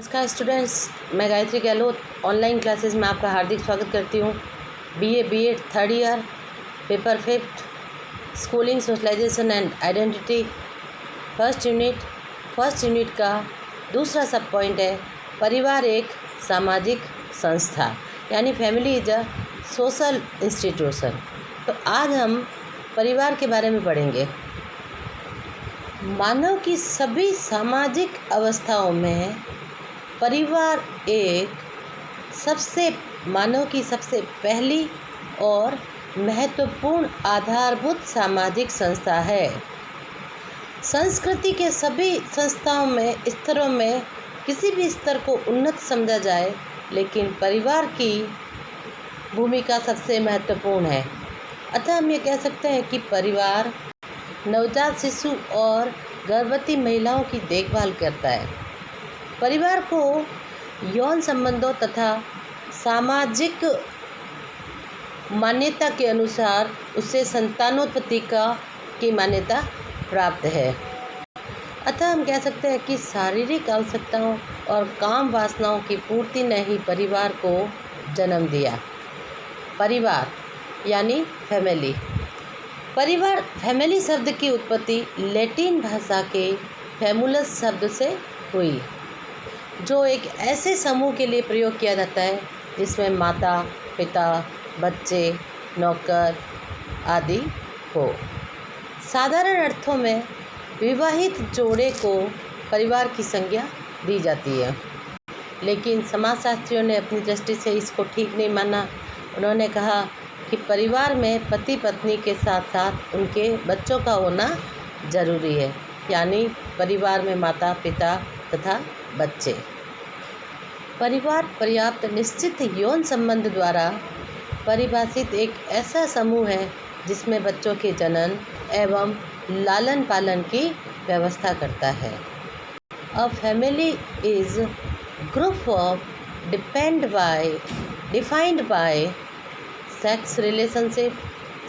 नमस्कार स्टूडेंट्स, मैं Gayatri Gehlot online classes में आपका हार्दिक स्वागत करती हूँ। BA BEd third year paper 5 schooling socialisation and identity first unit का दूसरा सब पॉइंट है परिवार एक सामाजिक संस्था, यानी family is a social institution. तो आज हम परिवार के बारे में पढ़ेंगे। मानव की सभी सामाजिक अवस्थाओं में परिवार मानव की सबसे पहली और महत्वपूर्ण आधारभूत सामाजिक संस्था है। संस्कृति के सभी संस्थाओं में स्तरों में किसी भी स्तर को उन्नत समझा जाए, लेकिन परिवार की भूमिका सबसे महत्वपूर्ण है। अतः हम ये कह सकते हैं कि परिवार नवजात शिशु और गर्भवती महिलाओं की देखभाल करता है। परिवार को यौन संबंधों तथा सामाजिक मान्यता के अनुसार उसे संतानोत्पत्ति की मान्यता प्राप्त है। अतः हम कह सकते हैं कि शारीरिक आवश्यकताओं और काम वासनाओं की पूर्ति ने ही परिवार को जन्म दिया। परिवार यानी फैमिली। परिवार फैमिली शब्द की उत्पत्ति लैटिन भाषा के फैमुलस शब्द से हुई, जो एक ऐसे समूह के लिए प्रयोग किया जाता है जिसमें माता पिता बच्चे नौकर आदि हो। साधारण अर्थों में विवाहित जोड़े को परिवार की संज्ञा दी जाती है, लेकिन समाजशास्त्रियों ने अपनी दृष्टि से इसको ठीक नहीं माना। उन्होंने कहा कि परिवार में पति पत्नी के साथ साथ उनके बच्चों का होना जरूरी है, यानी परिवार में माता पिता तथा बच्चे। परिवार पर्याप्त निश्चित यौन संबंध द्वारा परिभाषित एक ऐसा समूह है जिसमें बच्चों के जनन एवं लालन पालन की व्यवस्था करता है। A family is group of defined by sex relationship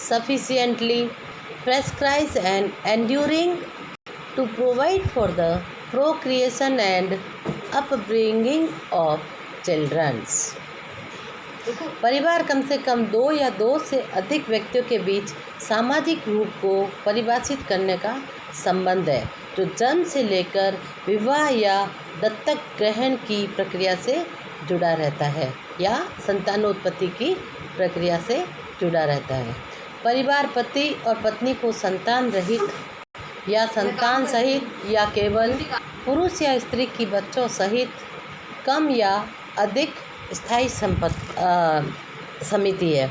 sufficiently prescribed and enduring to provide for the procreation and upbringing of children। परिवार कम से कम दो या दो से अधिक व्यक्तियों के बीच सामाजिक रूप को परिभाषित करने का संबंध है, जो जन्म से लेकर विवाह या दत्तक ग्रहण की प्रक्रिया से जुड़ा रहता है या संतानोत्पत्ति की प्रक्रिया से जुड़ा रहता है। परिवार पति और पत्नी को संतान रहित या संतान सहित या केवल पुरुष या स्त्री की बच्चों सहित कम या अधिक स्थायी समिति है।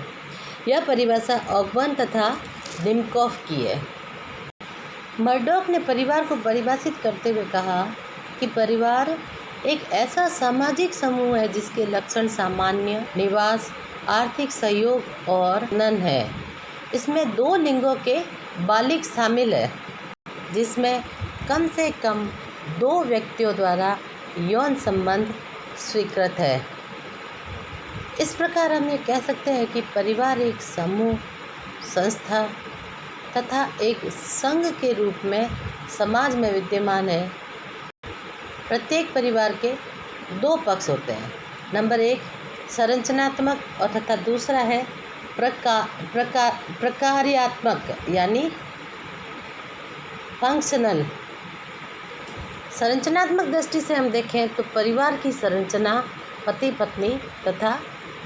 यह परिभाषा ऑगबर्न तथा डिमकॉफ की है। मर्डॉक ने परिवार को परिभाषित करते हुए कहा कि परिवार एक ऐसा सामाजिक समूह है जिसके लक्षण सामान्य निवास, आर्थिक सहयोग और नन है। इसमें दो लिंगों के बालिग शामिल है, जिसमें कम से कम दो व्यक्तियों द्वारा यौन संबंध स्वीकृत है। इस प्रकार हम ये कह सकते हैं कि परिवार एक समूह, संस्था तथा एक संघ के रूप में समाज में विद्यमान है। प्रत्येक परिवार के दो पक्ष होते हैं। नंबर 1 संरचनात्मक और तथा दूसरा है प्रकार्यात्मक यानी फंक्शनल। संरचनात्मक दृष्टि से हम देखें तो परिवार की संरचना पति पत्नी तथा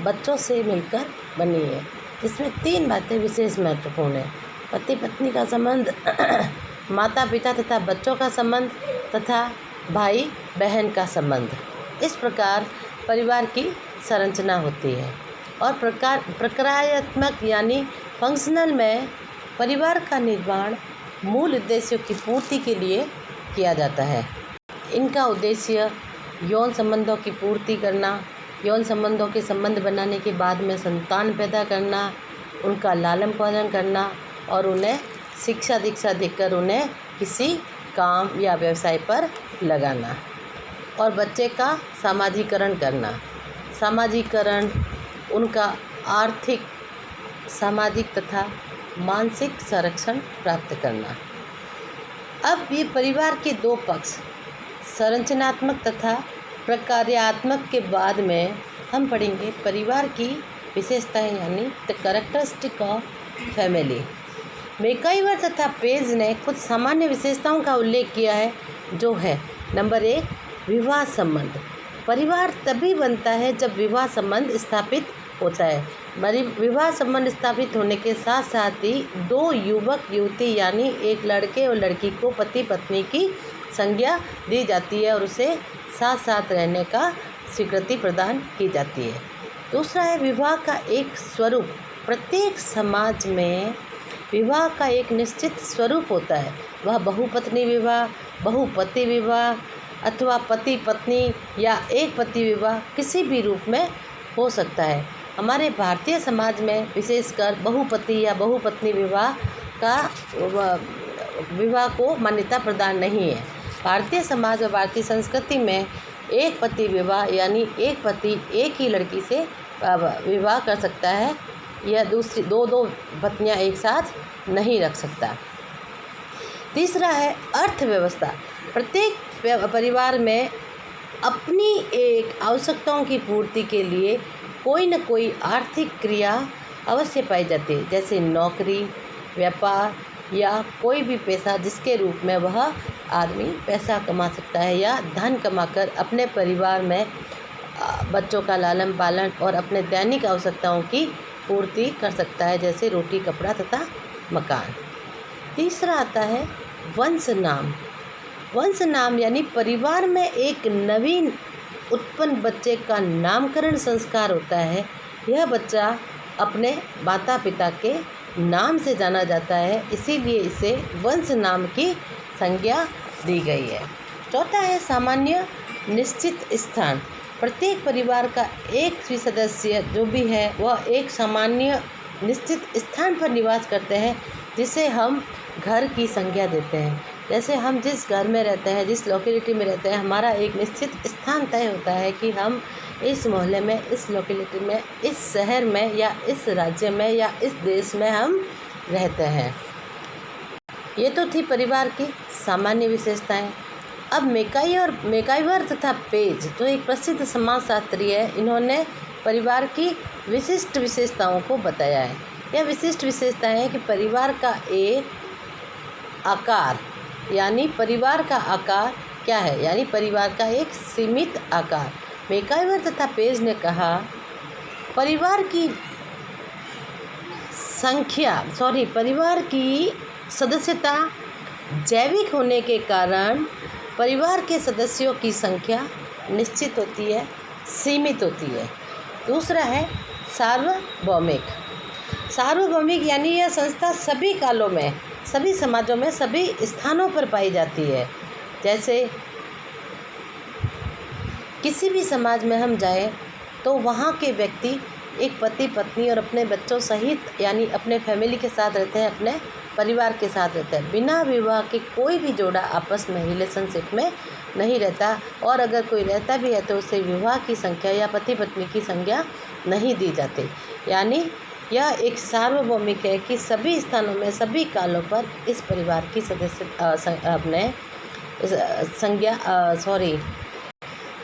बच्चों से मिलकर बनी है, जिसमें 3 बातें विशेष महत्वपूर्ण है। पति पत्नी का संबंध, माता पिता तथा बच्चों का संबंध तथा भाई बहन का संबंध। इस प्रकार परिवार की संरचना होती है। और प्रकार्यात्मक यानी फंक्शनल में परिवार का निर्माण मूल उद्देश्यों की पूर्ति के लिए किया जाता है। इनका उद्देश्य यौन संबंधों की पूर्ति करना, यौन संबंधों के संबंध बनाने के बाद में संतान पैदा करना, उनका लालन पालन करना और उन्हें शिक्षा दीक्षा देकर उन्हें किसी काम या व्यवसाय पर लगाना, और बच्चे का सामाजिकरण करना। सामाजिकरण उनका आर्थिक, सामाजिक तथा मानसिक संरक्षण प्राप्त करना। अब ये परिवार के दो पक्ष संरचनात्मक तथा प्रकार्यात्मक के बाद में हम पढ़ेंगे परिवार की विशेषताएं यानी the characteristic of family. MacIver तथा पेज ने कुछ सामान्य विशेषताओं का उल्लेख किया है, जो है नंबर 1, विवाह संबंध। परिवार तभी बनता है जब विवाह संबंध स्थापित होता है। विवाह संबंध स्थापित होने के साथ साथ ही दो युवक युवती यानी एक लड़के और लड़की को पति पत्नी की संज्ञा दी जाती है और उसे साथ साथ रहने का स्वीकृति प्रदान की जाती है। दूसरा है विवाह का एक स्वरूप। प्रत्येक समाज में विवाह का एक निश्चित स्वरूप होता है। वह बहुपत्नी विवाह, बहुपति विवाह अथवा पति पत्नी या एक पति विवाह किसी भी रूप में हो सकता है। हमारे भारतीय समाज में विशेषकर बहुपति या बहुपत्नी विवाह को मान्यता प्रदान नहीं है। भारतीय समाज और भारतीय संस्कृति में एक पति विवाह यानी एक पति एक ही लड़की से विवाह कर सकता है, यह दूसरी दो पत्नियां एक साथ नहीं रख सकता। तीसरा है अर्थव्यवस्था। प्रत्येक परिवार में अपनी एक आवश्यकताओं की पूर्ति के लिए कोई न कोई आर्थिक क्रिया अवश्य पाई जाती है, जैसे नौकरी, व्यापार या कोई भी पैसा जिसके रूप में वह आदमी पैसा कमा सकता है या धन कमाकर अपने परिवार में बच्चों का लालन पालन और अपने दैनिक आवश्यकताओं की पूर्ति कर सकता है, जैसे रोटी, कपड़ा तथा मकान। तीसरा आता है वंश नाम। वंश नाम यानी परिवार में एक नवीन उत्पन्न बच्चे का नामकरण संस्कार होता है। यह बच्चा अपने माता पिता के नाम से जाना जाता है, इसीलिए इसे वंश नाम की संज्ञा दी गई है। चौथा है सामान्य निश्चित स्थान। प्रत्येक परिवार का एक भी सदस्य जो भी है वह एक सामान्य निश्चित स्थान पर निवास करते हैं, जिसे हम घर की संज्ञा देते हैं। जैसे हम जिस घर में रहते हैं, जिस लोकेलिटी में रहते हैं, हमारा एक निश्चित स्थान तय होता है कि हम इस मोहल्ले में, इस लोकेलिटी में, इस शहर में या इस राज्य में या इस देश में हम रहते हैं। ये तो थी परिवार की सामान्य विशेषताएं। अब मैकाइवर तथा पेज जो एक प्रसिद्ध समाजशास्त्री है, इन्होंने परिवार की विशिष्ट विशेषताओं को बताया है। यह विशिष्ट विशेषताएं हैं कि परिवार का एक आकार यानी परिवार का आकार क्या है, यानी परिवार का एक सीमित आकार। मैकाइवर तथा पेज ने कहा परिवार की सदस्यता जैविक होने के कारण परिवार के सदस्यों की संख्या निश्चित होती है, सीमित होती है। दूसरा है सार्वभौमिक यानी यह संस्था सभी कालों में, सभी समाजों में, सभी स्थानों पर पाई जाती है। जैसे किसी भी समाज में हम जाएं तो वहाँ के व्यक्ति एक पति पत्नी और अपने बच्चों सहित यानी अपने फैमिली के साथ रहते हैं, अपने परिवार के साथ रहते हैं। बिना विवाह के कोई भी जोड़ा आपस में रिलेशनशिप में नहीं रहता, और अगर कोई रहता भी है तो उसे विवाह की संख्या या पति पत्नी की संज्ञा नहीं दी जाती। यानी यह एक सार्वभौमिक है कि सभी स्थानों में, सभी कालों पर इस परिवार की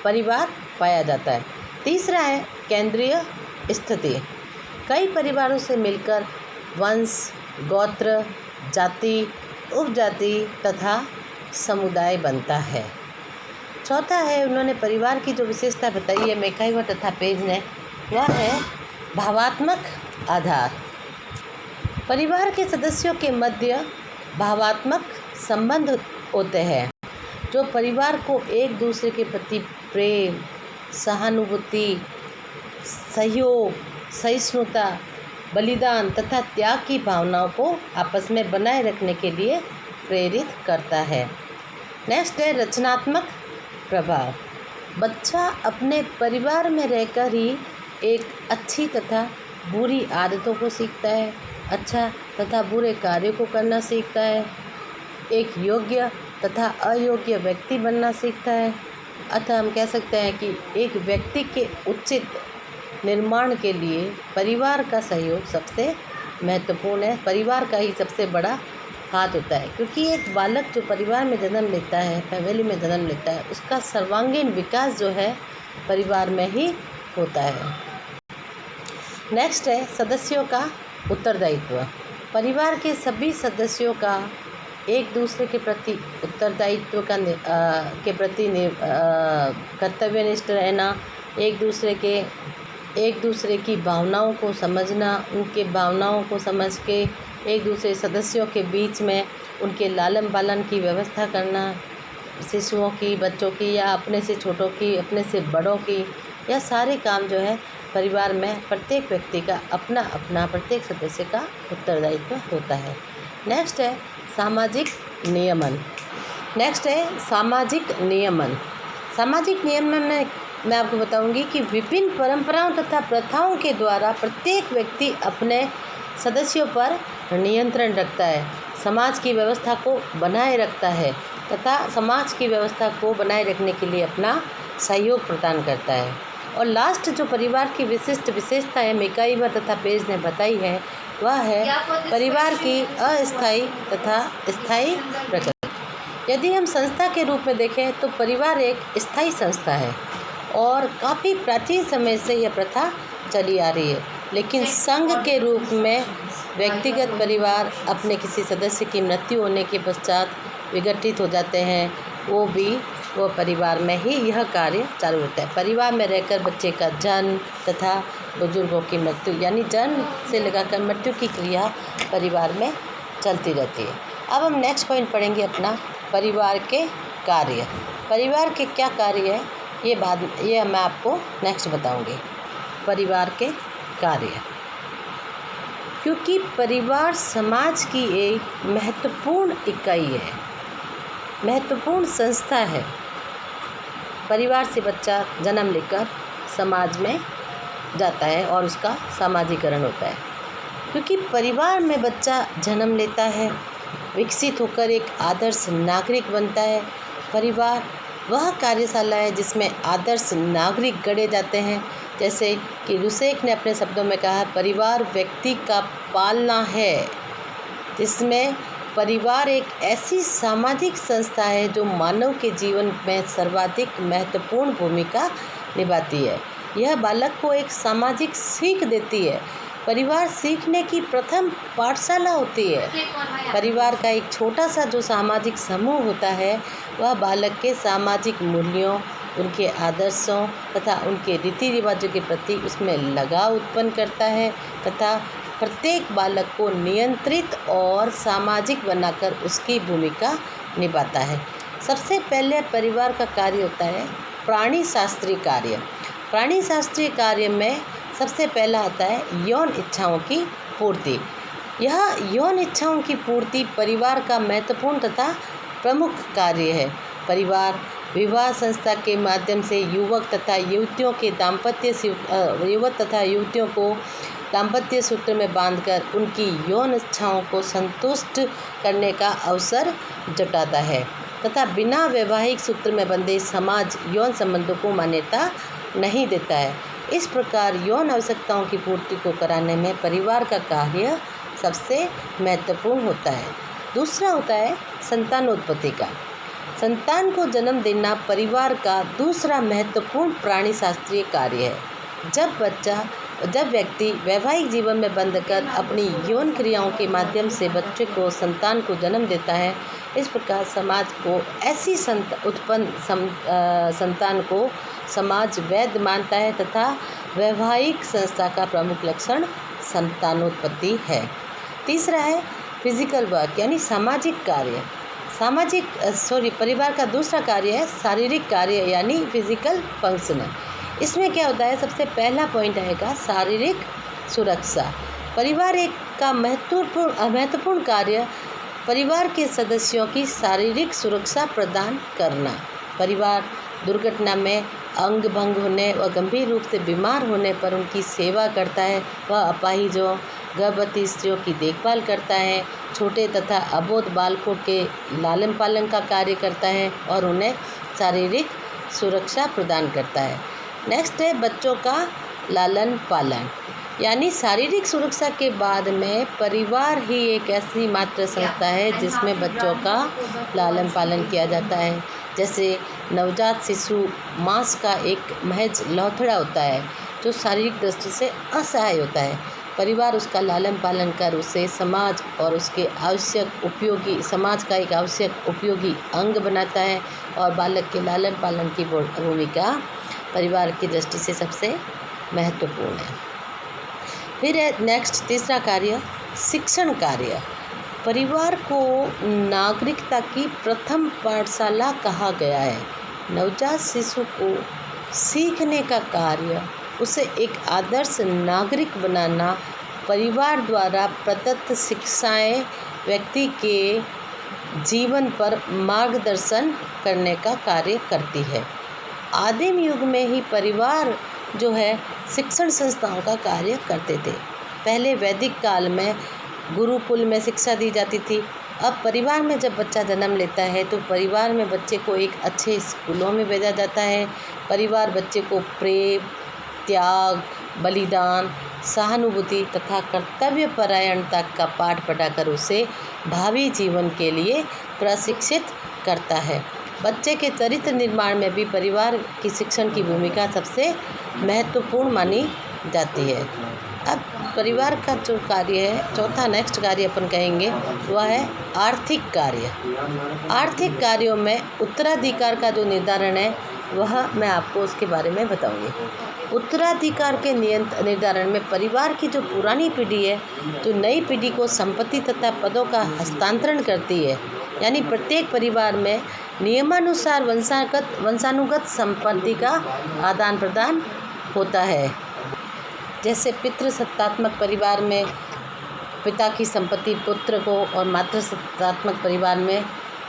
परिवार पाया जाता है। तीसरा है केंद्रीय स्थिति। कई परिवारों से मिलकर वंश, गोत्र, जाति, उपजाति तथा समुदाय बनता है। चौथा है, उन्होंने परिवार की जो विशेषता बताई है मैकाइवर तथा पेज ने, वह है भावात्मक आधार। परिवार के सदस्यों के मध्य भावात्मक संबंध होते हैं जो परिवार को एक दूसरे के प्रति प्रेम, सहानुभूति, सहयोग, सहिष्णुता, बलिदान तथा त्याग की भावनाओं को आपस में बनाए रखने के लिए प्रेरित करता है। नेक्स्ट है रचनात्मक प्रभाव। बच्चा अपने परिवार में रहकर ही एक अच्छी तथा बुरी आदतों को सीखता है, अच्छा तथा बुरे कार्यों को करना सीखता है, एक योग्य तथा अयोग्य व्यक्ति बनना सीखता है। अतः हम कह सकते हैं कि एक व्यक्ति के उचित निर्माण के लिए परिवार का सहयोग सबसे महत्वपूर्ण है। परिवार का ही सबसे बड़ा हाथ होता है, क्योंकि एक बालक जो परिवार में जन्म लेता है, फैमिली में जन्म लेता है, उसका सर्वांगीण विकास जो है परिवार में ही होता है। नेक्स्ट है सदस्यों का उत्तरदायित्व। परिवार के सभी सदस्यों का एक दूसरे के प्रति उत्तरदायित्व के प्रति कर्तव्यनिष्ठ रहना, एक दूसरे की भावनाओं को समझना, उनके भावनाओं को समझ के एक दूसरे सदस्यों के बीच में उनके लालन पालन की व्यवस्था करना, शिशुओं की, बच्चों की, या अपने से छोटों की, अपने से बड़ों की, यह सारे काम जो है परिवार में प्रत्येक व्यक्ति का अपना अपना, प्रत्येक सदस्य का उत्तरदायित्व होता है। नेक्स्ट है सामाजिक नियमन। सामाजिक नियमन में मैं आपको बताऊंगी कि विभिन्न परंपराओं तथा प्रथाओं के द्वारा प्रत्येक व्यक्ति अपने सदस्यों पर नियंत्रण रखता है, समाज की व्यवस्था को बनाए रखता है तथा समाज की व्यवस्था को बनाए रखने के लिए अपना सहयोग प्रदान करता है। और लास्ट जो परिवार की विशिष्ट विशेषता है मिकाईवा तथा पेज ने बताई है, वह है परिवार की अस्थायी तथा स्थायी प्रकृति। यदि हम संस्था के रूप में देखें तो परिवार एक स्थायी संस्था है और काफ़ी प्राचीन समय से यह प्रथा चली आ रही है, लेकिन संघ के रूप में व्यक्तिगत परिवार अपने किसी सदस्य की मृत्यु होने के पश्चात विघटित हो जाते हैं, वो परिवार में ही यह कार्य चालू रहता है। परिवार में रहकर बच्चे का जन्म तथा बुजुर्गों की मृत्यु, यानी जन्म से लगाकर मृत्यु की क्रिया परिवार में चलती रहती है। अब हम नेक्स्ट पॉइंट पढ़ेंगे अपना, परिवार के कार्य। परिवार के क्या कार्य है ये मैं आपको नेक्स्ट बताऊंगी। परिवार के कार्य, क्योंकि परिवार समाज की एक महत्वपूर्ण इकाई है, महत्वपूर्ण संस्था है। परिवार से बच्चा जन्म लेकर समाज में जाता है और उसका सामाजिकरण होता है। क्योंकि परिवार में बच्चा जन्म लेता है, विकसित होकर एक आदर्श नागरिक बनता है। परिवार वह कार्यशाला है जिसमें आदर्श नागरिक गढ़े जाते हैं। जैसे कि रुसेक ने अपने शब्दों में कहा, परिवार व्यक्ति का पालना है, जिसमें परिवार एक ऐसी सामाजिक संस्था है जो मानव के जीवन में सर्वाधिक महत्वपूर्ण भूमिका निभाती है। यह बालक को एक सामाजिक सीख देती है। परिवार सीखने की प्रथम पाठशाला होती है। परिवार का एक छोटा सा जो सामाजिक समूह होता है, वह बालक के सामाजिक मूल्यों, उनके आदर्शों तथा उनके रीति रिवाजों के प्रति उसमें लगाव उत्पन्न करता है तथा प्रत्येक बालक को नियंत्रित और सामाजिक बनाकर उसकी भूमिका निभाता है। सबसे पहले परिवार का कार्य होता है प्राणी शास्त्रीय कार्य। प्राणी शास्त्रीय कार्य में सबसे पहला आता है यौन इच्छाओं की पूर्ति। यह यौन इच्छाओं की पूर्ति परिवार का महत्वपूर्ण तथा प्रमुख कार्य है। परिवार विवाह संस्था के माध्यम से युवक तथा युवतियों को दाम्पत्य सूत्र में बांधकर उनकी यौन इच्छाओं को संतुष्ट करने का अवसर जुटाता है तथा बिना वैवाहिक सूत्र में बंधे समाज यौन संबंधों को मान्यता नहीं देता है। इस प्रकार यौन आवश्यकताओं की पूर्ति को कराने में परिवार का कार्य सबसे महत्वपूर्ण होता है। दूसरा होता है संतानोत्पत्ति का। संतान को जन्म देना परिवार का दूसरा महत्वपूर्ण प्राणी शास्त्रीय कार्य है। जब व्यक्ति वैवाहिक जीवन में बंधकर अपनी यौन क्रियाओं के माध्यम से बच्चे को संतान को जन्म देता है, इस प्रकार समाज को ऐसी संतान को समाज वैध मानता है तथा वैवाहिक संस्था का प्रमुख लक्षण संतानोत्पत्ति है। तीसरा है फिजिकल वर्क, यानी सामाजिक कार्य। परिवार का दूसरा कार्य है शारीरिक कार्य, यानी फिजिकल फंक्शन। इसमें क्या होता है, सबसे पहला पॉइंट आएगा शारीरिक सुरक्षा। परिवार का महत्वपूर्ण कार्य परिवार के सदस्यों की शारीरिक सुरक्षा प्रदान करना। परिवार दुर्घटना में अंग भंग होने व गंभीर रूप से बीमार होने पर उनकी सेवा करता है। वह अपाहिजों, गर्भवती स्त्रियों की देखभाल करता है, छोटे तथा अबोध बालकों के लालन पालन का कार्य करता है और उन्हें शारीरिक सुरक्षा प्रदान करता है। नेक्स्ट है बच्चों का लालन पालन। यानी शारीरिक सुरक्षा के बाद में परिवार ही एक ऐसी मात्र संस्था है जिसमें बच्चों का लालन पालन किया जाता है। जैसे नवजात शिशु मांस का एक महज लौथड़ा होता है जो शारीरिक दृष्टि से असहाय होता है। परिवार उसका लालन पालन कर उसे समाज और उसके आवश्यक उपयोगी समाज का एक आवश्यक उपयोगी अंग बनाता है और बालक के लालन पालन की भूमिका परिवार की दृष्टि से सबसे महत्वपूर्ण है। फिर है नेक्स्ट तीसरा कार्य शिक्षण कार्य। परिवार को नागरिकता की प्रथम पाठशाला कहा गया है। नवजात शिशु को सीखने का कार्य, उसे एक आदर्श नागरिक बनाना, परिवार द्वारा प्रदत्त शिक्षाएं व्यक्ति के जीवन पर मार्गदर्शन करने का कार्य करती है। आदिम युग में ही परिवार जो है शिक्षण संस्थाओं का कार्य करते थे। पहले वैदिक काल में गुरुकुल में शिक्षा दी जाती थी। अब परिवार में जब बच्चा जन्म लेता है तो परिवार में बच्चे को एक अच्छे स्कूलों में भेजा जाता है। परिवार बच्चे को प्रेम, त्याग, बलिदान, सहानुभूति तथा कर्तव्य परायणता का पाठ पढ़ाकर उसे भावी जीवन के लिए प्रशिक्षित करता है। बच्चे के चरित्र निर्माण में भी परिवार की शिक्षण की भूमिका सबसे महत्वपूर्ण मानी जाती है। अब परिवार का जो कार्य है, चौथा नेक्स्ट कार्य अपन कहेंगे वह है आर्थिक कार्य। आर्थिक कार्यों में उत्तराधिकार का जो निर्धारण है वह मैं आपको उसके बारे में बताऊंगी। उत्तराधिकार के निर्धारण में परिवार की जो पुरानी पीढ़ी है जो नई पीढ़ी को संपत्ति तथा पदों का हस्तांतरण करती है, यानी प्रत्येक परिवार में नियमानुसार वंशानुगत संपत्ति का आदान प्रदान होता है। जैसे पितृसत्तात्मक परिवार में पिता की संपत्ति पुत्र को और मातृसत्तात्मक परिवार में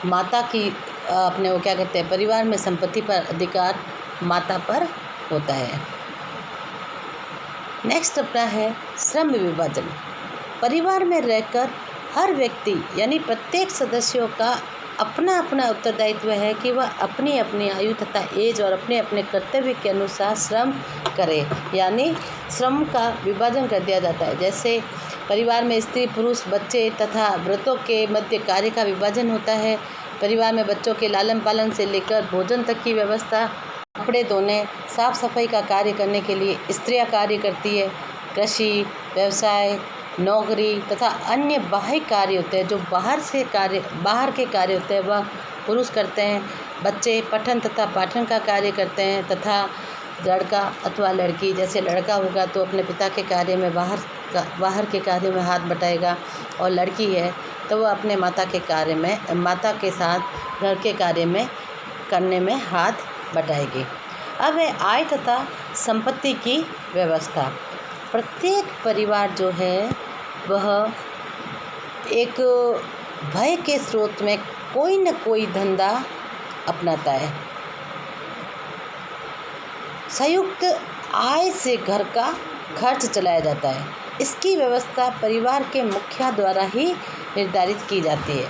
माता की अपने वो क्या कहते हैं परिवार में संपत्ति पर अधिकार माता पर होता है। नेक्स्ट अपना है श्रम विभाजन। परिवार में रहकर हर व्यक्ति यानी प्रत्येक सदस्यों का अपना अपना उत्तरदायित्व है कि वह अपनी अपनी आयु तथा एज और अपने अपने कर्तव्य के अनुसार श्रम करे, यानी श्रम का विभाजन कर दिया जाता है। जैसे परिवार में स्त्री पुरुष बच्चे तथा व्रतों के मध्य कार्य का विभाजन होता है। परिवार में बच्चों के लालन पालन से लेकर भोजन तक की व्यवस्था, कपड़े धोने, साफ सफाई का कार्य करने के लिए स्त्रियां कार्य करती है। कृषि, व्यवसाय, नौकरी तथा अन्य बाह्य कार्य होते हैं जो बाहर के कार्य होते हैं वह पुरुष करते हैं। बच्चे पठन तथा पाठन का कार्य करते हैं तथा लड़का अथवा लड़की, जैसे लड़का होगा तो अपने पिता के कार्य में बाहर के कार्य में हाथ बटाएगा और लड़की है तो वह अपने माता के साथ घर के कार्य में करने में हाथ बटाएगी। अब है आय तथा संपत्ति की व्यवस्था। प्रत्येक परिवार जो है वह एक भय के स्रोत में कोई न कोई धंधा अपनाता है। संयुक्त आय से घर का खर्च चलाया जाता है। इसकी व्यवस्था परिवार के मुखिया द्वारा ही निर्धारित की जाती है।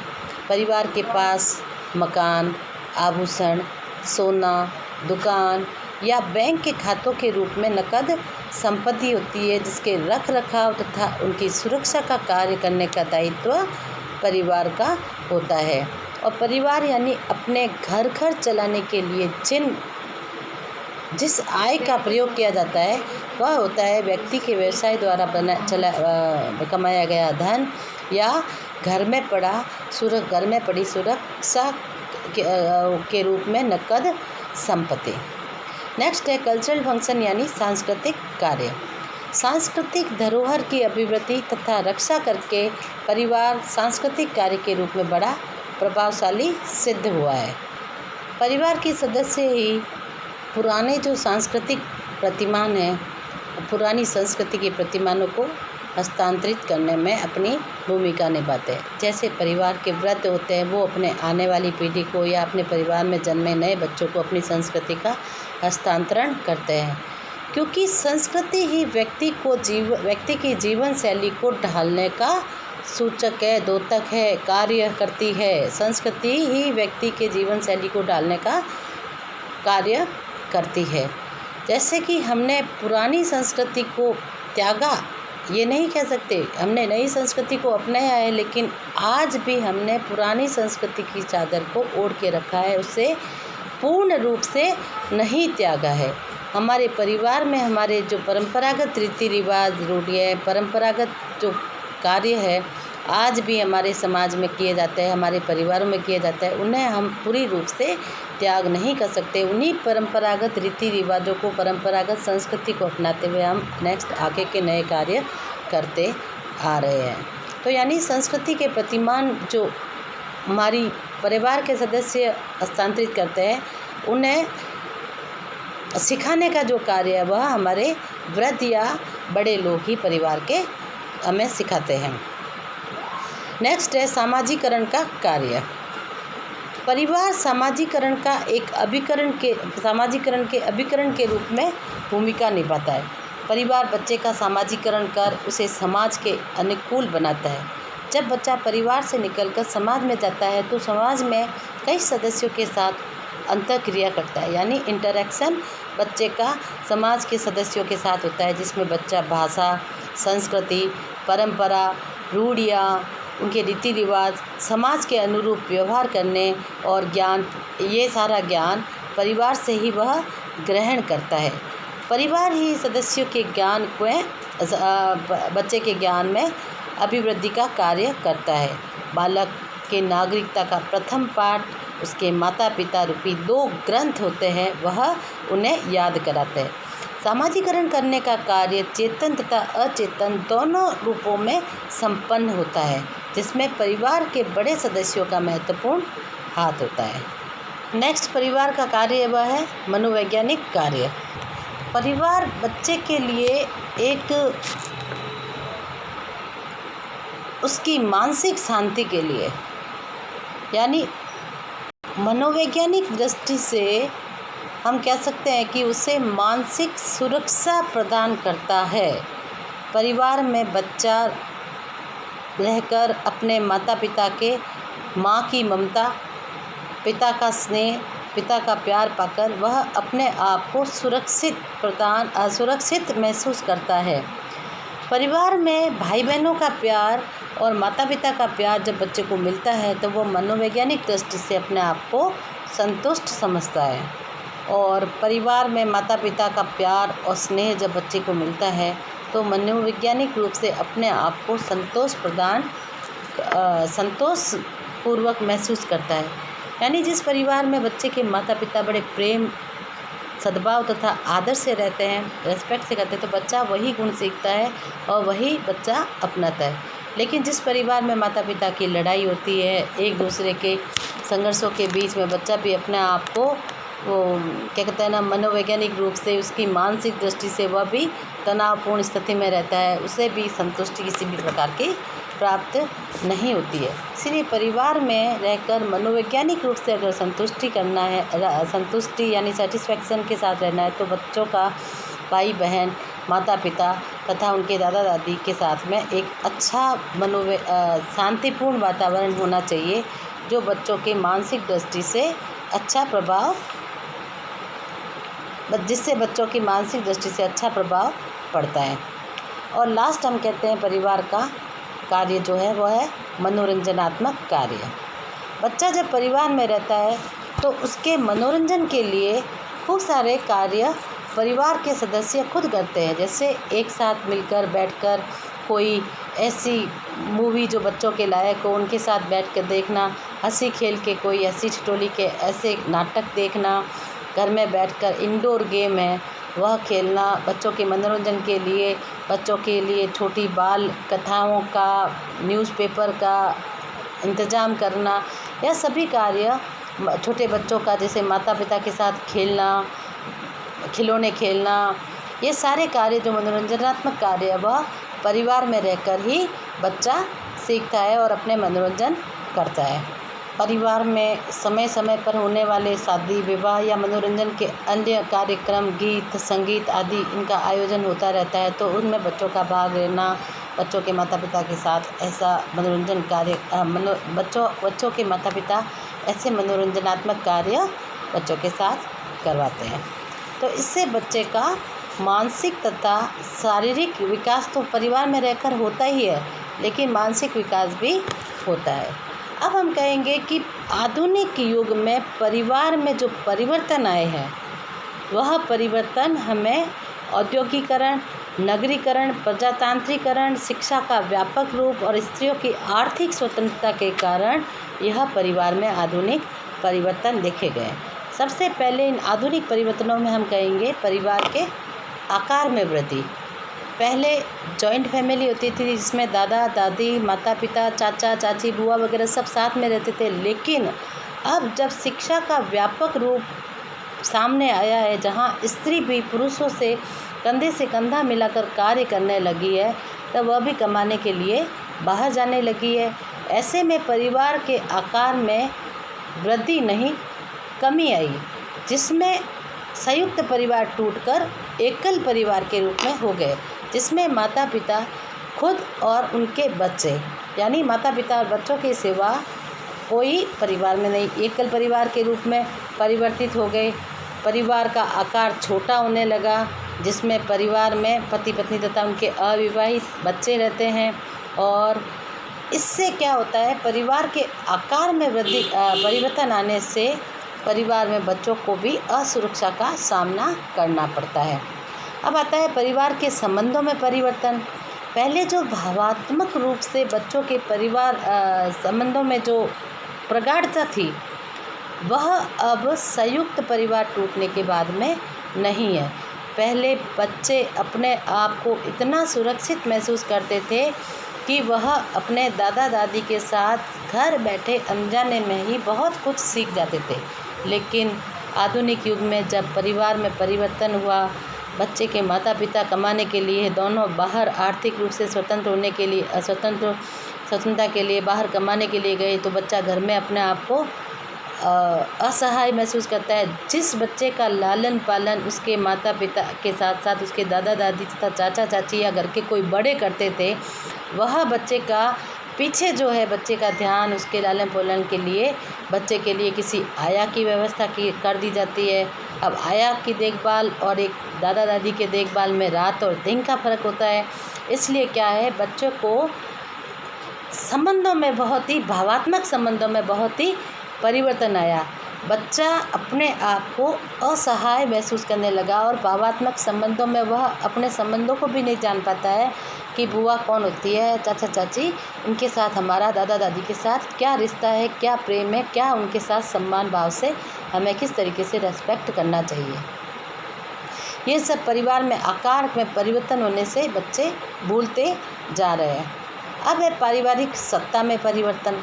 परिवार के पास मकान, आभूषण, सोना, दुकान या बैंक के खातों के रूप में नकद संपत्ति होती है जिसके रख रखाव तथा उनकी सुरक्षा का कार्य करने का दायित्व परिवार का होता है। और परिवार यानी अपने घर चलाने के लिए जिस आय का प्रयोग किया जाता है वह होता है व्यक्ति के व्यवसाय द्वारा कमाया गया धन या घर में पड़ी सुरक्षा के रूप में नकद संपत्ति। नेक्स्ट है कल्चरल फंक्शन यानी सांस्कृतिक कार्य। सांस्कृतिक धरोहर की अभिवृद्धि तथा रक्षा करके परिवार सांस्कृतिक कार्य के रूप में बड़ा प्रभावशाली सिद्ध हुआ है। परिवार के सदस्य ही पुराने जो सांस्कृतिक प्रतिमान हैं, पुरानी संस्कृति के प्रतिमानों को हस्तांतरित करने में अपनी भूमिका निभाते हैं। जैसे परिवार के व्रत होते हैं वो अपने आने वाली पीढ़ी को या अपने परिवार में जन्मे नए बच्चों को अपनी संस्कृति का हस्तांतरण करते हैं, क्योंकि संस्कृति ही व्यक्ति की जीवन शैली को ढालने का सूचक है, द्योतक है, कार्य करती है। संस्कृति ही व्यक्ति के जीवन शैली को ढालने का कार्य करती है। जैसे कि हमने पुरानी संस्कृति को त्यागा ये नहीं कह सकते हमने नई संस्कृति को अपनाया है, लेकिन आज भी हमने पुरानी संस्कृति की चादर को ओढ़ के रखा है, उससे पूर्ण रूप से नहीं त्यागा है। हमारे परिवार में हमारे जो परंपरागत रीति रिवाज, रूढ़ियाँ, परंपरागत जो कार्य है आज भी हमारे समाज में किए जाते हैं, हमारे परिवारों में किए जाते हैं, उन्हें हम पूरी रूप से त्याग नहीं कर सकते। उन्हीं परंपरागत रीति रिवाजों को, परंपरागत संस्कृति को अपनाते हुए हम नेक्स्ट आगे के नए कार्य करते आ रहे हैं। तो यानी संस्कृति के प्रतिमान जो हमारी परिवार के सदस्य हस्तांतरित करते हैं, उन्हें सिखाने का जो कार्य है वह हमारे वृद्ध या बड़े लोग ही परिवार के हमें सिखाते हैं। नेक्स्ट है सामाजिकरण का कार्य। परिवार सामाजिकरण के अभिकरण के रूप में भूमिका निभाता है। परिवार बच्चे का सामाजिकरण कर उसे समाज के अनुकूल बनाता है। जब बच्चा परिवार से निकलकर समाज में जाता है तो समाज में कई सदस्यों के साथ अंतःक्रिया करता है, यानी इंटरेक्शन बच्चे का समाज के सदस्यों के साथ होता है, जिसमें बच्चा भाषा, संस्कृति, परंपरा, रूढ़ियाँ, उनके रीति रिवाज, समाज के अनुरूप व्यवहार करने और ज्ञान, ये सारा ज्ञान परिवार से ही वह ग्रहण करता है। परिवार ही सदस्यों के ज्ञान को बच्चे के ज्ञान में अभिवृद्धि का कार्य करता है। बालक के नागरिकता का प्रथम पाठ उसके माता पिता रूपी 2 ग्रंथ होते हैं, वह उन्हें याद कराते हैं। सामाजिकरण करने का कार्य चेतन तथा अचेतन दोनों रूपों में संपन्न होता है, जिसमें परिवार के बड़े सदस्यों का महत्वपूर्ण हाथ होता है। नेक्स्ट परिवार का कार्य वह है मनोवैज्ञानिक कार्य। परिवार बच्चे के लिए एक उसकी मानसिक शांति के लिए, यानी मनोवैज्ञानिक दृष्टि से हम कह सकते हैं कि उसे मानसिक सुरक्षा प्रदान करता है। परिवार में बच्चा रहकर अपने माता पिता के माँ की ममता, पिता का स्नेह, पिता का प्यार पाकर वह अपने आप को सुरक्षित महसूस करता है। परिवार में भाई बहनों का प्यार और माता पिता का प्यार जब बच्चे को मिलता है तो वो मनोवैज्ञानिक दृष्टि से अपने आप को संतुष्ट समझता है। और परिवार में माता पिता का प्यार और स्नेह जब बच्चे को मिलता है तो मनोवैज्ञानिक रूप से अपने आप को संतोषपूर्वक महसूस करता है। यानी जिस परिवार में बच्चे के माता पिता बड़े प्रेम, सद्भाव तथा आदर से रहते हैं, रेस्पेक्ट से करते हैं, तो बच्चा वही गुण सीखता है और वही बच्चा अपनाता है। लेकिन जिस परिवार में माता पिता की लड़ाई होती है, एक दूसरे के संघर्षों के बीच में बच्चा भी अपने आप को वो क्या कहते हैं ना, मनोवैज्ञानिक रूप से उसकी मानसिक दृष्टि से वह भी तनावपूर्ण स्थिति में रहता है, उसे भी संतुष्टि किसी भी प्रकार की प्राप्त नहीं होती है। इसलिए परिवार में रहकर मनोवैज्ञानिक रूप से अगर संतुष्टि करना है, संतुष्टि यानी सेटिस्फैक्शन के साथ रहना है, तो बच्चों का भाई बहन, माता पिता तथा उनके दादा दादी के साथ में एक अच्छा शांतिपूर्ण वातावरण होना चाहिए, जो बच्चों के मानसिक दृष्टि से अच्छा प्रभाव, जिससे बच्चों की मानसिक दृष्टि से अच्छा प्रभाव पड़ता है। और लास्ट हम कहते हैं परिवार का कार्य जो है वह है मनोरंजनात्मक कार्य। बच्चा जब परिवार में रहता है तो उसके मनोरंजन के लिए खूब सारे कार्य परिवार के सदस्य खुद करते हैं। जैसे एक साथ मिलकर बैठकर कोई ऐसी मूवी जो बच्चों के लायक हो उनके साथ बैठकर देखना, हंसी खेल के कोई हंसी ठिठोली के ऐसे नाटक देखना, घर में बैठकर इंडोर गेम है वह खेलना, बच्चों के मनोरंजन के लिए बच्चों के लिए छोटी बाल कथाओं का, न्यूज़पेपर का इंतज़ाम करना, यह सभी कार्य छोटे बच्चों का, जैसे माता पिता के साथ खेलना, खिलौने खेलना, ये सारे कार्य जो मनोरंजनात्मक कार्य है वह परिवार में रहकर ही बच्चा सीखता है और अपने मनोरंजन करता है। परिवार में समय समय पर होने वाले शादी, विवाह या मनोरंजन के अन्य कार्यक्रम, गीत, संगीत आदि इनका आयोजन होता रहता है, तो उनमें बच्चों का भाग लेना, बच्चों के माता पिता के साथ ऐसा मनोरंजन कार्य बच्चों के माता पिता ऐसे मनोरंजनात्मक कार्य बच्चों के साथ करवाते हैं। तो इससे बच्चे का मानसिक तथा शारीरिक विकास तो परिवार में रहकर होता ही है, लेकिन मानसिक विकास भी होता है। अब हम कहेंगे कि आधुनिक युग में परिवार में जो परिवर्तन आए हैं, वह परिवर्तन हमें औद्योगिकरण, नगरीकरण, प्रजातांत्रिकरण, शिक्षा का व्यापक रूप और स्त्रियों की आर्थिक स्वतंत्रता के कारण यह परिवार में आधुनिक परिवर्तन देखे गए। सबसे पहले इन आधुनिक परिवर्तनों में हम कहेंगे परिवार के आकार में वृद्धि। पहले जॉइंट फैमिली होती थी जिसमें दादा दादी, माता पिता, चाचा चाची, बुआ वगैरह सब साथ में रहते थे, लेकिन अब जब शिक्षा का व्यापक रूप सामने आया है, जहां स्त्री भी पुरुषों से कंधा मिलाकर कार्य करने लगी है, तब वह भी कमाने के लिए बाहर जाने लगी है। ऐसे में परिवार के आकार में वृद्धि नहीं, कमी आई, जिसमें संयुक्त परिवार टूटकर एकल परिवार के रूप में हो गए, जिसमें माता पिता खुद और उनके बच्चे, यानी माता पिता और बच्चों के सिवा कोई परिवार में नहीं, एकल परिवार के रूप में परिवर्तित हो गए। परिवार का आकार छोटा होने लगा, जिसमें परिवार में पति पत्नी तथा उनके अविवाहित बच्चे रहते हैं, और इससे क्या होता है, परिवार के आकार में परिवर्तन आने से परिवार में बच्चों को भी असुरक्षा का सामना करना पड़ता है। अब आता है परिवार के संबंधों में परिवर्तन। पहले जो भावात्मक रूप से बच्चों के परिवार संबंधों में जो प्रगाढ़ता थी, वह अब संयुक्त परिवार टूटने के बाद में नहीं है। पहले बच्चे अपने आप को इतना सुरक्षित महसूस करते थे कि वह अपने दादा दादी के साथ घर बैठे अनजाने में ही बहुत कुछ सीख जाते थे, लेकिन आधुनिक युग में जब परिवार में परिवर्तन हुआ, बच्चे के माता पिता कमाने के लिए दोनों बाहर आर्थिक रूप से स्वतंत्र होने के लिए स्वतंत्रता के लिए बाहर कमाने के लिए गए, तो बच्चा घर में अपने आप को असहाय महसूस करता है। जिस बच्चे का लालन पालन उसके माता पिता के साथ साथ उसके दादा दादी तथा चाचा चाची या घर के कोई बड़े करते थे, वह बच्चे का पीछे जो है बच्चे का ध्यान उसके लालन पालन के लिए बच्चे के लिए किसी आया की व्यवस्था कर दी जाती है। अब आया की देखभाल और एक दादा दादी के देखभाल में रात और दिन का फ़र्क होता है, इसलिए क्या है, बच्चों को संबंधों में बहुत ही भावात्मक संबंधों में बहुत ही परिवर्तन आया। बच्चा अपने आप को असहाय महसूस करने लगा और भावात्मक संबंधों में वह अपने संबंधों को भी नहीं जान पाता है कि बुआ कौन होती है, चाचा चाची, उनके साथ हमारा दादा दादी के साथ क्या रिश्ता है, क्या प्रेम है, क्या उनके साथ सम्मान भाव से हमें किस तरीके से रेस्पेक्ट करना चाहिए। ये सब परिवार में आकार में परिवर्तन होने से बच्चे भूलते जा रहे हैं। अब है पारिवारिक सत्ता में परिवर्तन।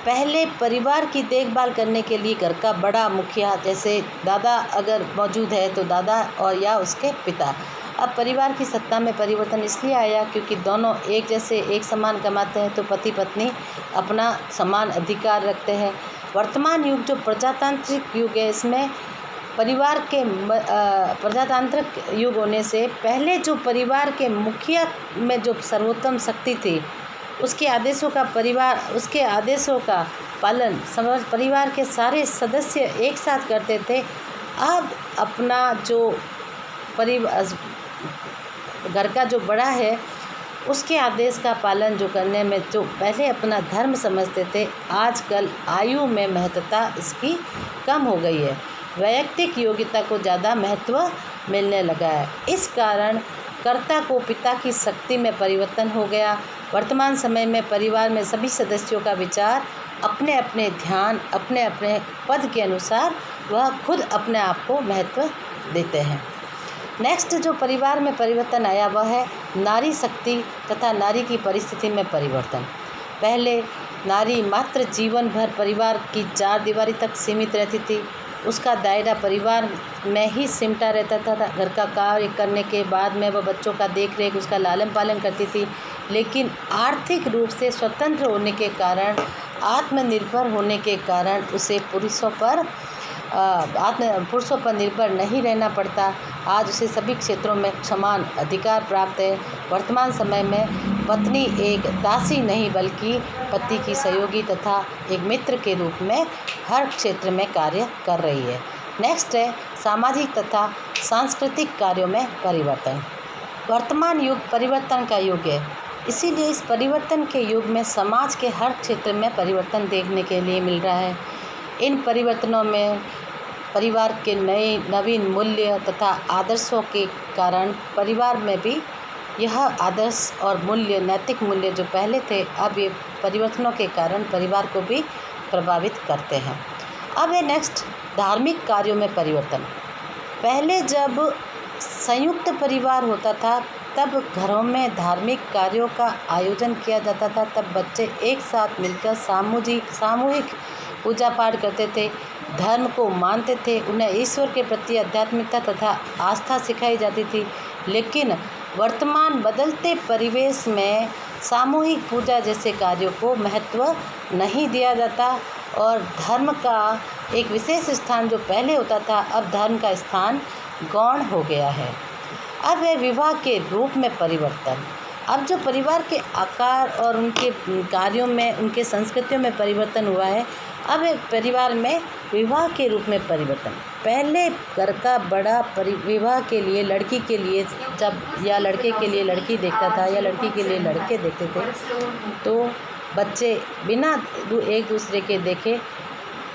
पहले परिवार की देखभाल करने के लिए घर का बड़ा मुखिया, जैसे दादा अगर मौजूद है तो दादा और या उसके पिता। अब परिवार की सत्ता में परिवर्तन इसलिए आया क्योंकि दोनों एक जैसे एक समान कमाते हैं, तो पति पत्नी अपना समान अधिकार रखते हैं। वर्तमान युग जो प्रजातांत्रिक युग है, इसमें परिवार के प्रजातांत्रिक युग होने से पहले जो परिवार के मुखिया में जो सर्वोत्तम शक्ति थी, उसके आदेशों का पालन परिवार के सारे सदस्य एक साथ करते थे। अब अपना जो परिवार घर का जो बड़ा है, उसके आदेश का पालन जो करने में जो पहले अपना धर्म समझते थे, आजकल आयु में महत्वता इसकी कम हो गई है। वैयक्तिक योग्यता को ज़्यादा महत्व मिलने लगा है। इस कारण कर्ता को पिता की शक्ति में परिवर्तन हो गया। वर्तमान समय में परिवार में सभी सदस्यों का विचार अपने अपने ध्यान अपने अपने पद के अनुसार वह खुद अपने आप को महत्व देते हैं। नेक्स्ट जो परिवार में परिवर्तन आया वह है नारी शक्ति तथा नारी की परिस्थिति में परिवर्तन। पहले नारी मात्र जीवन भर परिवार की चार दीवारी तक सीमित रहती थी। उसका दायरा परिवार में ही सिमटा रहता था। घर का कार्य करने के बाद में वह बच्चों का देख रेख उसका लालन पालन करती थी, लेकिन आर्थिक रूप से स्वतंत्र होने के कारण, आत्मनिर्भर होने के कारण उसे पुरुषों पर निर्भर नहीं रहना पड़ता। आज उसे सभी क्षेत्रों में समान अधिकार प्राप्त है। वर्तमान समय में पत्नी एक दासी नहीं बल्कि पति की सहयोगी तथा एक मित्र के रूप में हर क्षेत्र में कार्य कर रही है। नेक्स्ट है सामाजिक तथा सांस्कृतिक कार्यों में परिवर्तन। वर्तमान युग परिवर्तन का युग है, इसीलिए इस परिवर्तन के युग में समाज के हर क्षेत्र में परिवर्तन देखने के लिए मिल रहा है। इन परिवर्तनों में परिवार के नए नवीन मूल्य तथा आदर्शों के कारण परिवार में भी यह आदर्श और मूल्य, नैतिक मूल्य जो पहले थे, अब ये परिवर्तनों के कारण परिवार को भी प्रभावित करते हैं। अब है नेक्स्ट, धार्मिक कार्यों में परिवर्तन। पहले जब संयुक्त परिवार होता था तब घरों में धार्मिक कार्यों का आयोजन किया जाता था। तब बच्चे एक साथ मिलकर सामूहिक पूजा पाठ करते थे, धर्म को मानते थे, उन्हें ईश्वर के प्रति आध्यात्मिकता तथा आस्था सिखाई जाती थी। लेकिन वर्तमान बदलते परिवेश में सामूहिक पूजा जैसे कार्यों को महत्व नहीं दिया जाता और धर्म का एक विशेष स्थान जो पहले होता था, अब धर्म का स्थान गौण हो गया है। अब है विवाह के रूप में परिवर्तन। अब जो परिवार के आकार और उनके कार्यों में, उनके संस्कृतियों में परिवर्तन हुआ है, अब है परिवार में विवाह के रूप में परिवर्तन। पहले घर का बड़ा विवाह के लिए लड़की के लिए जब, या लड़के के लिए लड़की देखता था या लड़की के लिए लड़के देखते थे, तो बच्चे बिना एक दूसरे के देखे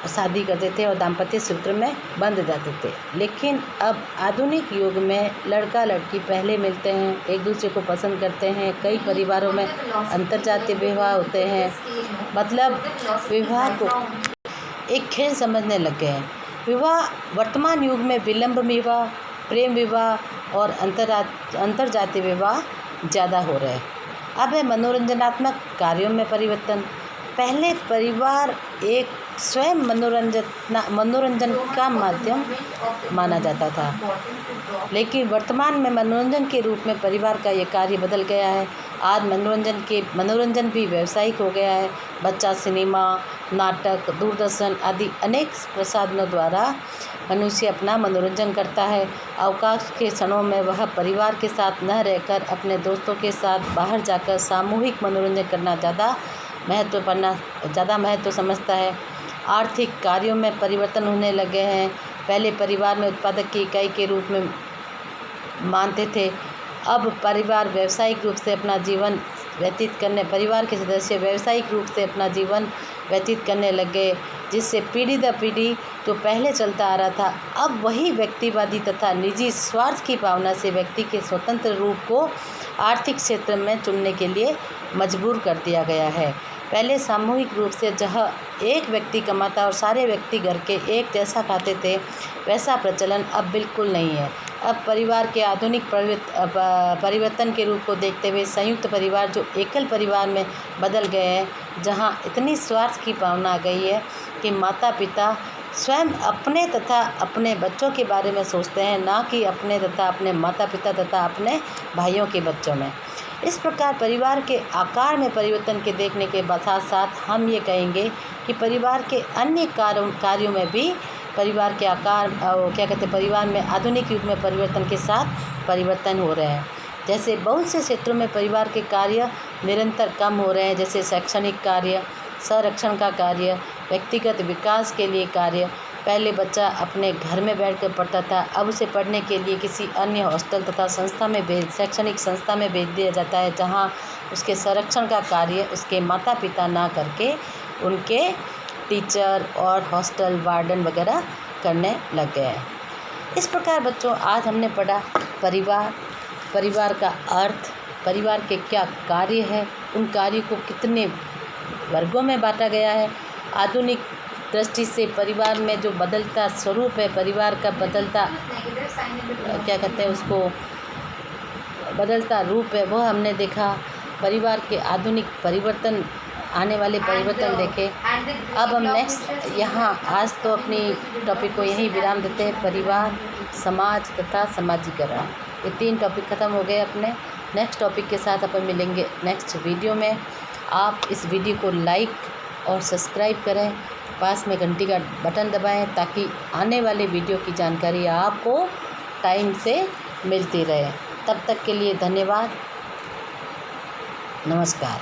शादी करते थे और दाम्पत्य सूत्र में बंध जाते थे। लेकिन अब आधुनिक युग में लड़का लड़की पहले मिलते हैं, एक दूसरे को पसंद करते हैं। कई परिवारों में अंतर्जातीय विवाह होते हैं, मतलब विवाह को एक खेल समझने लग गए हैं। विवाह वर्तमान युग में विलंब विवाह, प्रेम विवाह और अंतर्जातीय विवाह ज़्यादा हो रहे हैं। अब है मनोरंजनात्मक कार्यों में परिवर्तन। पहले परिवार एक स्वयं मनोरंजन का माध्यम माना जाता था, लेकिन वर्तमान में मनोरंजन के रूप में परिवार का ये कार्य बदल गया है। आज मनोरंजन भी व्यावसायिक हो गया है। बच्चा सिनेमा, नाटक, दूरदर्शन आदि अनेक प्रसाधनों द्वारा मनुष्य अपना मनोरंजन करता है। अवकाश के क्षणों में वह परिवार के साथ न रहकर अपने दोस्तों के साथ बाहर जाकर सामूहिक मनोरंजन करना ज़्यादा महत्व समझता है। आर्थिक कार्यों में परिवर्तन होने लगे हैं। पहले परिवार में उत्पादक की इकाई के रूप में मानते थे, अब परिवार व्यावसायिक रूप से अपना जीवन व्यतीत करने लग गए, जिससे पीढ़ी दर पीढ़ी जो पहले चलता आ रहा था, अब वही व्यक्तिवादी तथा निजी स्वार्थ की भावना से व्यक्ति के स्वतंत्र रूप को आर्थिक क्षेत्र में चुनने के लिए मजबूर कर दिया गया है। पहले सामूहिक रूप से जहाँ एक व्यक्ति कमाता और सारे व्यक्ति घर के एक जैसा खाते थे, वैसा प्रचलन अब बिल्कुल नहीं है। अब परिवार के आधुनिक परिवर्तन के रूप को देखते हुए संयुक्त परिवार जो एकल परिवार में बदल गए हैं, जहां इतनी स्वार्थ की भावना आ गई है कि माता पिता स्वयं अपने तथा अपने बच्चों के बारे में सोचते हैं, ना कि अपने तथा अपने माता पिता तथा अपने भाइयों के बच्चों में। इस प्रकार परिवार के आकार में परिवर्तन के देखने के साथ साथ हम ये कहेंगे कि परिवार के अन्य कार्यों में भी परिवार के आकार परिवार में आधुनिक युग में परिवर्तन के साथ परिवर्तन हो रहे हैं। जैसे बहुत से क्षेत्रों में परिवार के कार्य निरंतर कम हो रहे हैं, जैसे शैक्षणिक कार्य, संरक्षण का कार्य, व्यक्तिगत विकास के लिए कार्य। पहले बच्चा अपने घर में बैठकर पढ़ता था, अब उसे पढ़ने के लिए किसी अन्य हॉस्टल तथा शैक्षणिक संस्था में भेज दिया जाता है, जहां उसके संरक्षण का कार्य उसके माता पिता ना करके उनके टीचर और हॉस्टल वार्डन वगैरह करने लग गए हैं। इस प्रकार बच्चों, आज हमने पढ़ा परिवार का अर्थ, परिवार के क्या कार्य है, उन कार्यों को कितने वर्गों में बांटा गया है। आधुनिक दृष्टि से परिवार में जो बदलता स्वरूप है, परिवार का बदलता रूप है, वो हमने देखा। परिवार के आधुनिक परिवर्तन, आने वाले परिवर्तन देखे। अब हम नेक्स्ट आज तो अपनी टॉपिक को यहीं विराम देते हैं। परिवार, समाज तथा समाजीकरण, ये 3 टॉपिक ख़त्म हो गए अपने। नेक्स्ट टॉपिक के साथ अपन मिलेंगे नेक्स्ट वीडियो में। आप इस वीडियो को लाइक और सब्सक्राइब करें, पास में घंटी का बटन दबाएं, ताकि आने वाले वीडियो की जानकारी आपको टाइम से मिलती रहे। तब तक के लिए धन्यवाद, नमस्कार।